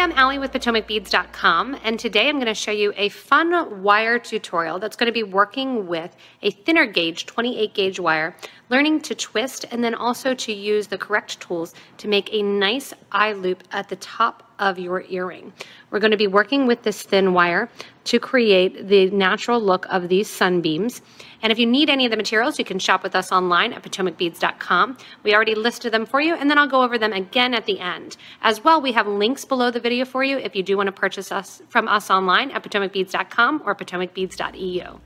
I'm Allie with PotomacBeads.com, and today I'm going to show you a fun wire tutorial that's going to be working with a thinner gauge, 28 gauge wire, learning to twist and then also to use the correct tools to make a nice eye loop at the top of your earring. We're going to be working with this thin wire to create the natural look of these sunbeams. And if you need any of the materials, you can shop with us online at PotomacBeads.com. We already listed them for you, and then I'll go over them again at the end. As well, we have links below the video for you if you do want to purchase from us online at PotomacBeads.com or PotomacBeads.eu.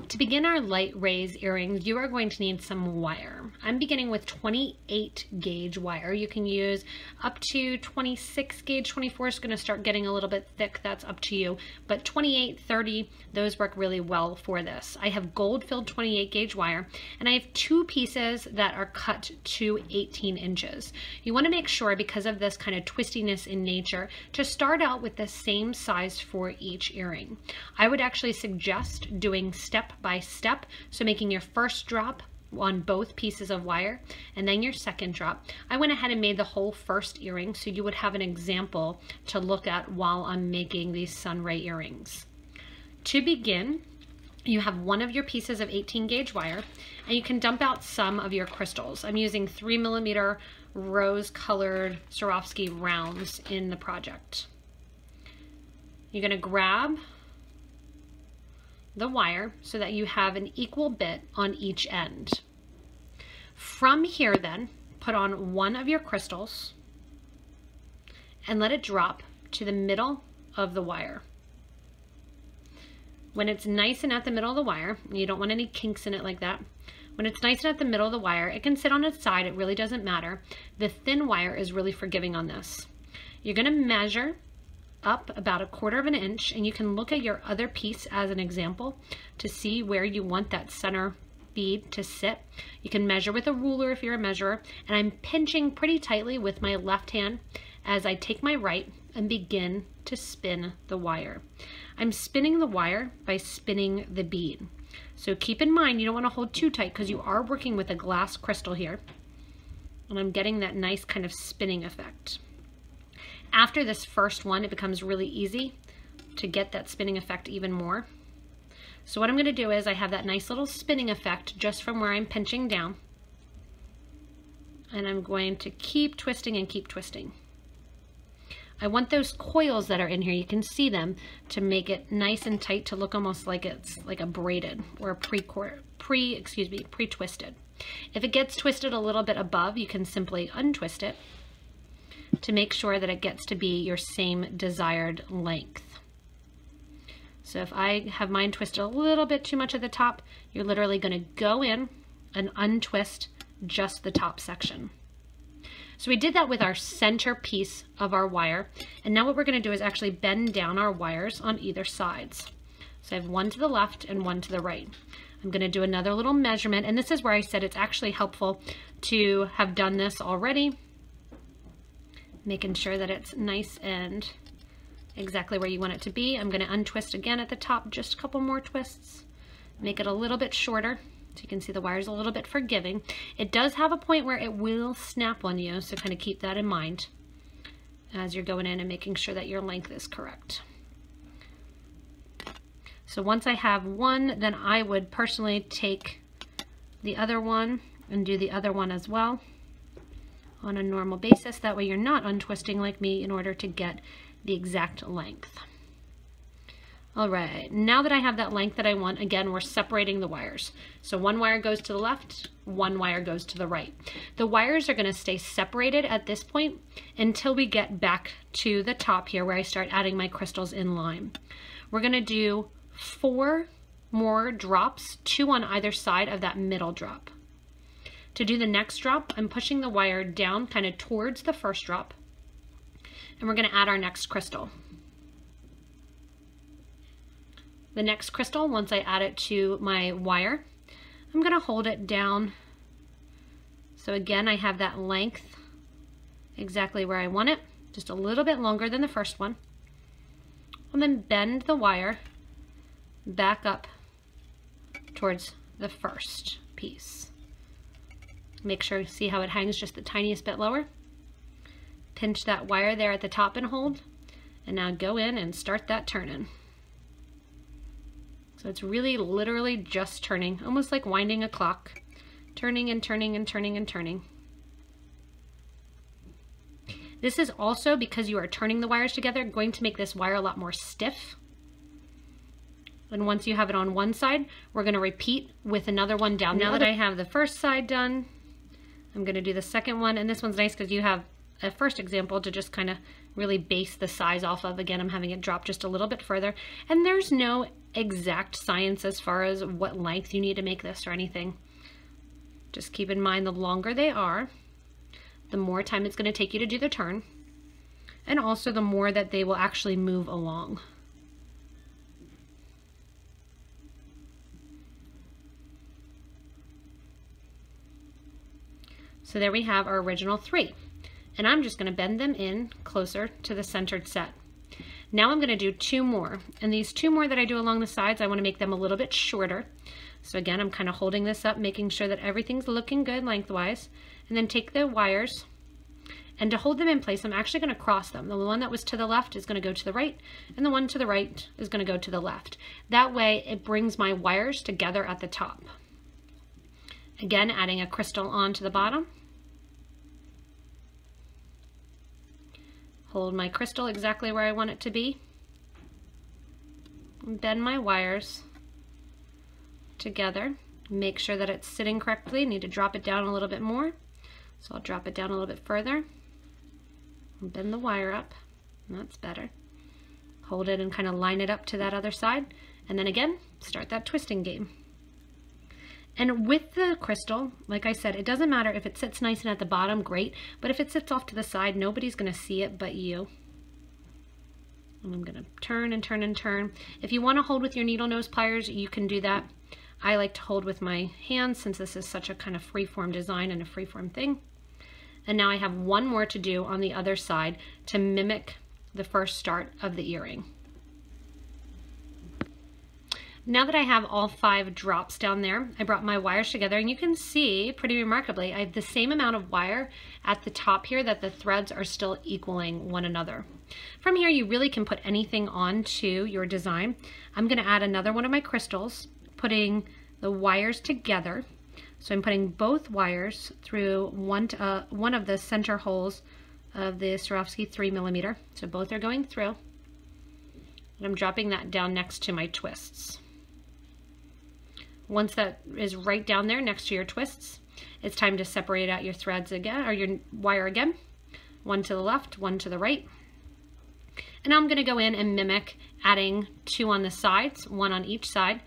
To begin our light raise earrings, you are going to need some wire. I'm beginning with 28 gauge wire. You can use up to 26 gauge. 24 is going to start getting a little bit thick. That's up to you. But 28, 30, those work really well for this. I have gold filled 28 gauge wire, and I have two pieces that are cut to 18 inches. You want to make sure, because of this kind of twistiness in nature, to start out with the same size for each earring. I would actually suggest doing step by step, so making your first drop on both pieces of wire and then your second drop. I went ahead and made the whole first earring so you would have an example to look at while I'm making these sunray earrings. To begin, you have one of your pieces of 18 gauge wire, and you can dump out some of your crystals. I'm using 3mm rose colored Swarovski rounds in the project. You're going to grab the wire so that you have an equal bit on each end. From here then, put on one of your crystals and let it drop to the middle of the wire. When it's nice and at the middle of the wire, you don't want any kinks in it like that. When it's nice and at the middle of the wire, it can sit on its side, it really doesn't matter. The thin wire is really forgiving on this. You're going to measure up about 1/4 of an inch, and you can look at your other piece as an example to see where you want that center bead to sit. You can measure with a ruler if you're a measurer, and I'm pinching pretty tightly with my left hand as I take my right and begin to spin the wire. I'm spinning the wire by spinning the bead. So keep in mind, you don't want to hold too tight because you are working with a glass crystal here, and I'm getting that nice kind of spinning effect. After this first one, it becomes really easy to get that spinning effect even more. So what I'm going to do is I have that nice little spinning effect just from where I'm pinching down. And I'm going to keep twisting and keep twisting. I want those coils that are in here, you can see them, to make it nice and tight to look almost like it's like a braided or a pre-twisted. If it gets twisted a little bit above, you can simply untwist it to make sure that it gets to be your same desired length. So if I have mine twisted a little bit too much at the top, you're literally going to go in and untwist just the top section. So we did that with our center piece of our wire, and now what we're going to do is actually bend down our wires on either sides. So I have one to the left and one to the right. I'm going to do another little measurement, and this is where I said it's actually helpful to have done this already, making sure that it's nice and exactly where you want it to be. I'm going to untwist again at the top, just a couple more twists, make it a little bit shorter so you can see the wire's a little bit forgiving. It does have a point where it will snap on you, so kind of keep that in mind as you're going in and making sure that your length is correct. So once I have one, then I would personally take the other one and do the other one as well on a normal basis. That way you're not untwisting like me in order to get the exact length. All right, now that I have that length that I want, again, we're separating the wires. So one wire goes to the left, one wire goes to the right. The wires are going to stay separated at this point until we get back to the top here where I start adding my crystals in line. We're going to do 4 more drops, 2 on either side of that middle drop. To do the next drop, I'm pushing the wire down kind of towards the first drop, and we're going to add our next crystal. The next crystal, once I add it to my wire, I'm going to hold it down. So again, I have that length exactly where I want it, just a little bit longer than the first one. And then bend the wire back up towards the first piece. Make sure, see how it hangs just the tiniest bit lower? pinch that wire there at the top and hold, and now go in and start that turning. So it's really literally just turning, almost like winding a clock, turning and turning and turning and turning. This is also, because you are turning the wires together, going to make this wire a lot more stiff. And once you have it on one side, we're going to repeat with another one down. Now that I have the first side done, I'm going to do the second one, and this one's nice because you have a first example to just kind of really base the size off of. Again, I'm having it drop just a little bit further, and there's no exact science as far as what length you need to make this or anything. Just keep in mind, the longer they are, the more time it's going to take you to do the turn, and also the more that they will actually move along. So there we have our original 3, and I'm just going to bend them in closer to the centered set. Now I'm going to do 2 more, and these 2 more that I do along the sides, I want to make them a little bit shorter. So again, I'm kind of holding this up, making sure that everything's looking good lengthwise, and then take the wires, and to hold them in place, I'm actually going to cross them. The one that was to the left is going to go to the right, and the one to the right is going to go to the left. That way it brings my wires together at the top. Again, adding a crystal onto the bottom. Hold my crystal exactly where I want it to be. Bend my wires together. Make sure that it's sitting correctly. Need to drop it down a little bit more. So I'll drop it down a little bit further. And bend the wire up. That's better. Hold it and kind of line it up to that other side. And then again, start that twisting game. And with the crystal, like I said, it doesn't matter if it sits nice and at the bottom, great, but if it sits off to the side, nobody's going to see it but you. And I'm going to turn and turn and turn. If you want to hold with your needle nose pliers, you can do that. I like to hold with my hands since this is such a kind of free-form design and a free-form thing. And now I have 1 more to do on the other side to mimic the first start of the earring. Now that I have all 5 drops down there, I brought my wires together, and you can see pretty remarkably, I have the same amount of wire at the top here that the threads are still equaling one another. From here, you really can put anything onto your design. I'm going to add another one of my crystals, putting the wires together. So I'm putting both wires through one of the center holes of the Swarovski 3mm. So both are going through. And I'm dropping that down next to my twists. Once that is right down there next to your twists, it's time to separate out your threads again, or your wire again. 1 to the left, 1 to the right. And now I'm going to go in and mimic adding 2 on the sides, 1 on each side,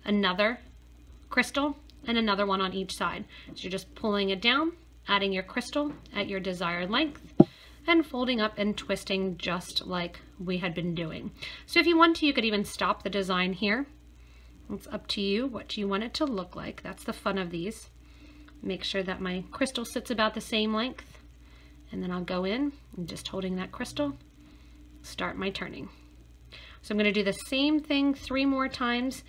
another crystal, and another one on each side. So you're just pulling it down, adding your crystal at your desired length, and folding up and twisting just like we had been doing. So if you want to, you could even stop the design here. It's up to you what you want it to look like. That's the fun of these. Make sure that my crystal sits about the same length, and then I'll go in and just holding that crystal, start my turning. So I'm going to do the same thing 3 more times,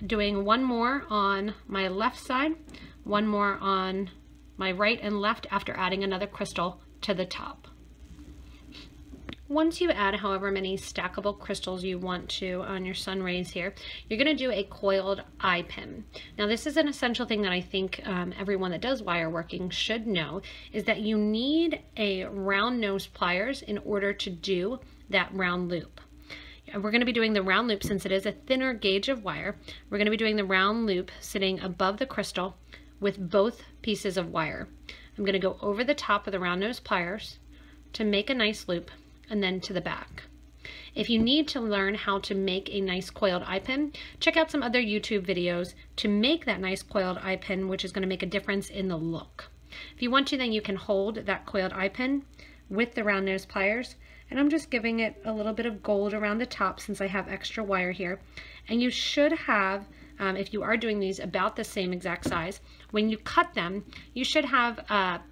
doing 1 more on my left side, 1 more on my right and left after adding another crystal to the top. Once you add however many stackable crystals you want to on your sun rays here, you're going to do a coiled eye pin. Now this is an essential thing that I think everyone that does wire working should know, is that you need a round nose pliers in order to do that round loop. We're going to be doing the round loop since it is a thinner gauge of wire. We're going to be doing the round loop sitting above the crystal with both pieces of wire. I'm going to go over the top of the round nose pliers to make a nice loop, and then to the back. If you need to learn how to make a nice coiled eye pin, check out some other YouTube videos to make that nice coiled eye pin, which is going to make a difference in the look. If you want to, then you can hold that coiled eye pin with the round nose pliers, and I'm just giving it a little bit of gold around the top since I have extra wire here. And you should have, if you are doing these about the same exact size, when you cut them, you should have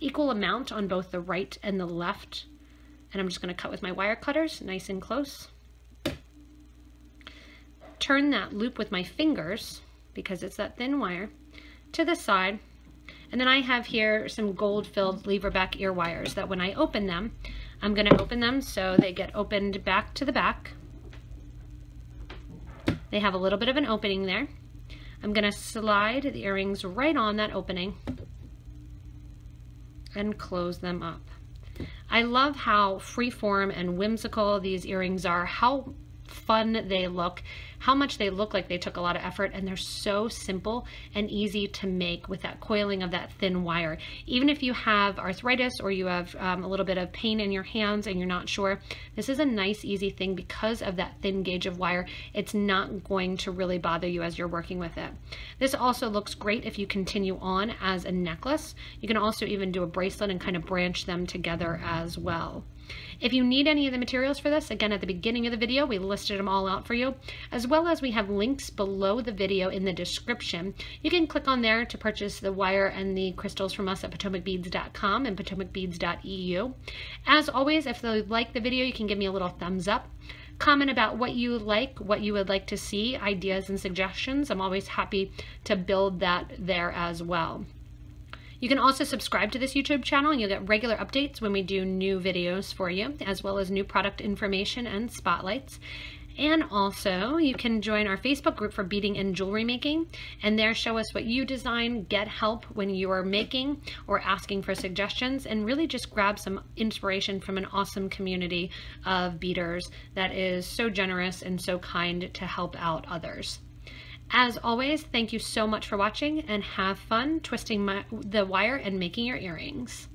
equal amount on both the right and the left. And I'm just going to cut with my wire cutters, nice and close. Turn that loop with my fingers, because it's that thin wire, to the side, And then I have here some gold-filled lever-back ear wires that when I open them, I'm going to open them so they get opened back to the back. They have a little bit of an opening there. I'm going to slide the earrings right on that opening and close them up. I love how freeform and whimsical these earrings are, how fun they look, how much they look like they took a lot of effort, and they're so simple and easy to make with that coiling of that thin wire. Even if you have arthritis or you have a little bit of pain in your hands and you're not sure, this is a nice easy thing because of that thin gauge of wire. It's not going to really bother you as you're working with it. This also looks great if you continue on as a necklace. You can also even do a bracelet and kind of branch them together as well. If you need any of the materials for this, again, at the beginning of the video, we listed them all out for you, as well as we have links below the video in the description. You can click on there to purchase the wire and the crystals from us at PotomacBeads.com and PotomacBeads.eu. As always, if you like the video, you can give me a little thumbs up. Comment about what you like, what you would like to see, ideas and suggestions. I'm always happy to build that there as well. You can also subscribe to this YouTube channel and you'll get regular updates when we do new videos for you, as well as new product information and spotlights. And also you can join our Facebook group for beading and jewelry making, and there show us what you design, get help when you are making or asking for suggestions, and really just grab some inspiration from an awesome community of beaders that is so generous and so kind to help out others. As always, thank you so much for watching and have fun twisting the wire and making your earrings.